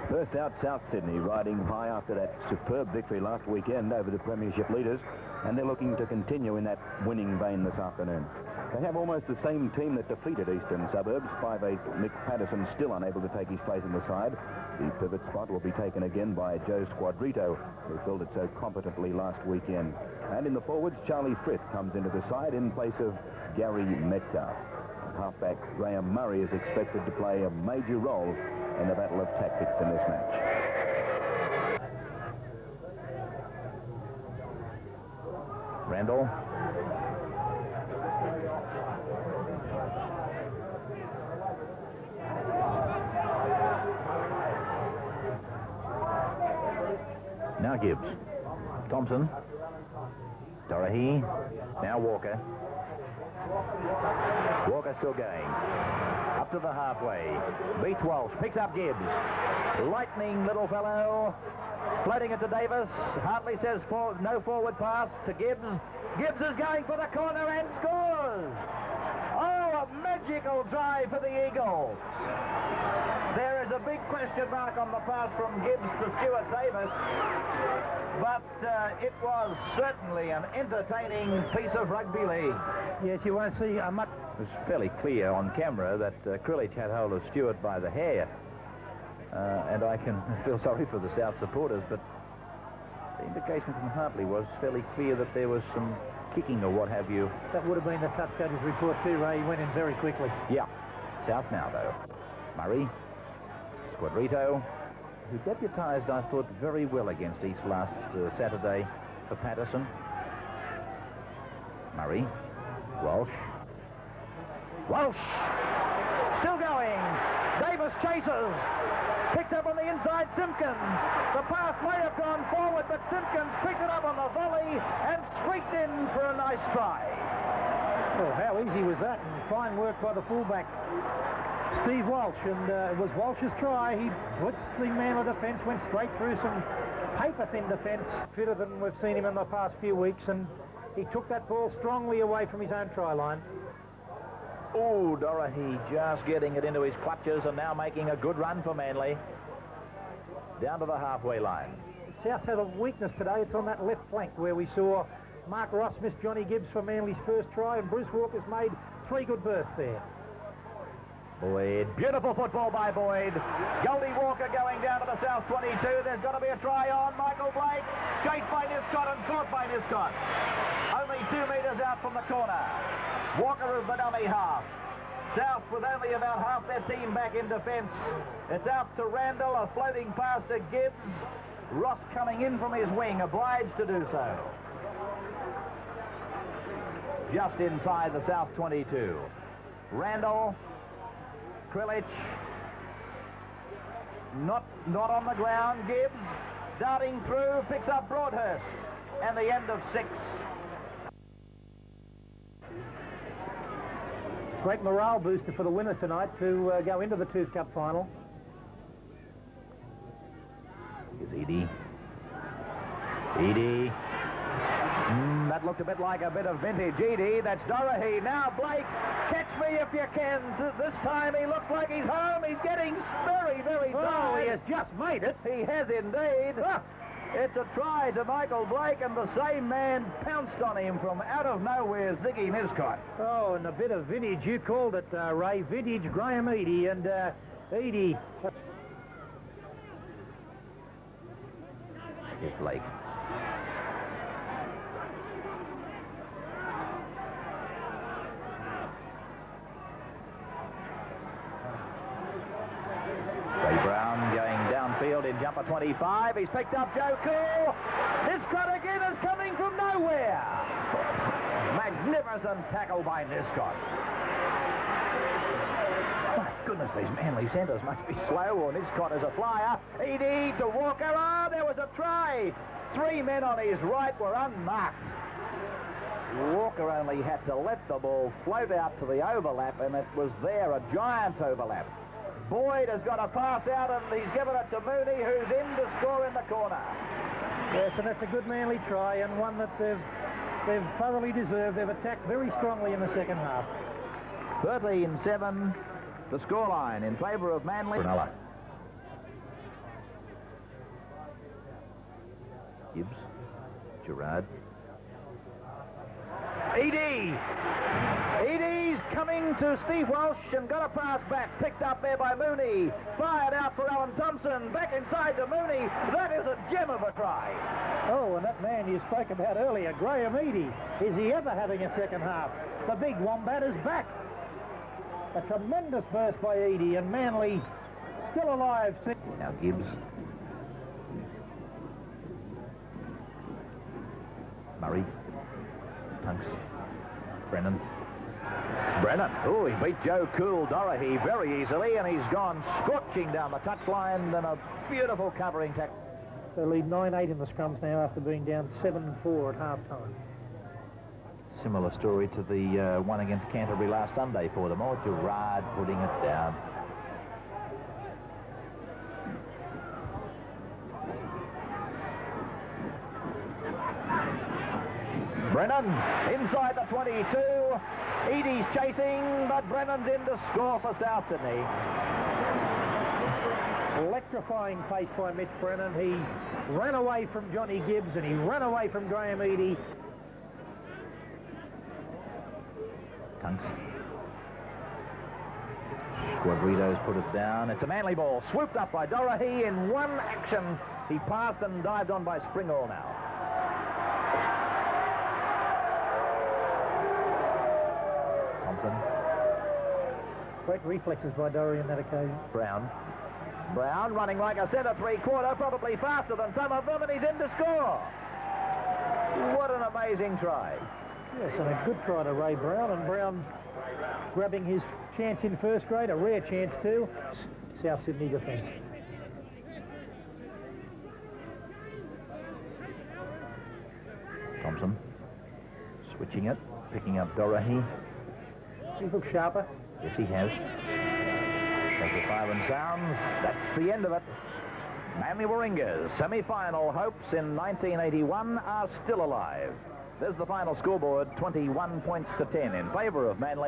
First out, South Sydney, riding high after that superb victory last weekend over the Premiership leaders, and they're looking to continue in that winning vein this afternoon. They have almost the same team that defeated Eastern Suburbs. 5'8" Mick Patterson still unable to take his place in the side. The pivot spot will be taken again by Joe Squadrito, who filled it so competently last weekend. And in the forwards, Charlie Frith comes into the side in place of Gary Metcalf. Halfback Graham Murray is expected to play a major role in the battle of tactics in this match. Randall. Now Gibbs. Thompson. Dorahy. Now Walker. Walker still going. Up to the halfway. Beats Walsh. Picks up Gibbs. Lightning little fellow. Floating it to Davis. Hartley says no forward pass to Gibbs. Gibbs is going for the corner and scores. Oh, a magical drive for the Eagles. There is a big question mark on the pass from Gibbs to Stuart Davis, but it was certainly an entertaining piece of rugby league. Yes, you won't see a much... It was fairly clear on camera that Krilich had hold of Stewart by the hair, and I can feel sorry for the South supporters, but the indication from Hartley was fairly clear that there was some kicking or what have you. That would have been the touch judge's report too, Ray. He went in very quickly. Yeah. South now, though. Murray. Squadrito, who deputised, I thought, very well against East last Saturday for Patterson. Murray. Walsh. Walsh! Still going. Davis chases. Picks up on the inside Simpkins. The pass may have gone forward, but Simpkins picked it up on the volley and streaked in for a nice try. Oh, how easy was that? And fine work by the fullback, Steve Walsh, and it was Walsh's try. He blitzed the man of defence, went straight through some paper-thin defence, fitter than we've seen him in the past few weeks, and he took that ball strongly away from his own try line. Oh, Dorahy just getting it into his clutches and now making a good run for Manly. Down to the halfway line. South had a weakness today. It's on that left flank where we saw Mark Ross miss Johnny Gibbs for Manly's first try, and Bruce Walker's made 3 good bursts there. Boyd. Beautiful football by Boyd. Goldie Walker going down to the South 22. There's got to be a try on. Michael Blake chased by Niscott and caught by Niscott. Only 2 metres out from the corner. Walker is the dummy half. South with only about half their team back in defence. It's out to Randall, a floating pass to Gibbs. Ross coming in from his wing, obliged to do so. Just inside the South 22. Randall. Krilich, not on the ground. Gibbs darting through, picks up Broadhurst, and the end of 6. Great morale booster for the winner tonight to go into the Tooth Cup final. Here's Edie. Edie. That looked a bit like a bit of vintage Edie. That's Dorahy. Now Blake, catch me if you can. This time he looks like he's home. He's getting very, very tired. Oh, he has just made it. He has indeed. It's a try to Michael Blake, and the same man pounced on him from out of nowhere, Ziggy Niscott. Oh, and a bit of vintage. You called it, Ray. Vintage Graham Edie, and Edie. Here's Blake. In jumper 25, he's picked up Joe Cool. Niscott again is coming from nowhere. Magnificent tackle by Niscott. My goodness, these Manly centres must be slow, or Niscott is a flyer. Edie to Walker. Ah, there was a try. 3 men on his right were unmarked. Walker only had to let the ball float out to the overlap, and it was there, a giant overlap. Boyd has got a pass out, and he's given it to Mooney, who's in to score in the corner. Yes, and that's a good Manly try, and one that they've thoroughly deserved. They've attacked very strongly in the second half. 13-7, the scoreline in favour of Manly. Brunella. Gibbs. Gerard. Eady's coming to Steve Walsh and got a pass back. Picked up there by Mooney. Fired out for Alan Thompson. Back inside to Mooney. That is a gem of a try. Oh, and that man you spoke about earlier, Graham Eady, is he ever having a second half? The big Wombat is back. A tremendous burst by Eady, and Manly still alive. Now Gibbs. Murray. Tunks. Brennan. Oh, he beat Joe Cool-Dorahy very easily, and he's gone scorching down the touchline, and a beautiful covering tackle. They lead 9-8 in the scrums now after being down 7-4 at half-time. Similar story to the one against Canterbury last Sunday for them. Oh, Gerard putting it down. Brennan inside the 22. Eady's chasing, but Brennan's in to score for South Sydney. Electrifying pace by Mitch Brennan. He ran away from Johnny Gibbs and he ran away from Graham Eady. Tunks. Squadritos put it down. It's a Manly ball, swooped up by Dorahy in one action. He passed and dived on by Springall now. Thompson. Great reflexes by Dorahy on that occasion. Brown running like a centre three-quarter, probably faster than some of them, and he's in to score. What an amazing try. Yes, and a good try to Ray Brown, and Brown grabbing his chance in first grade, a rare chance too. South Sydney defence. Thompson switching it, picking up Dorahy. He's looked sharper. Yes, he has. As the siren sounds, that's the end of it. Manly Warringah's semi-final hopes in 1981 are still alive. There's the final scoreboard, 21 points to 10 in favour of Manly.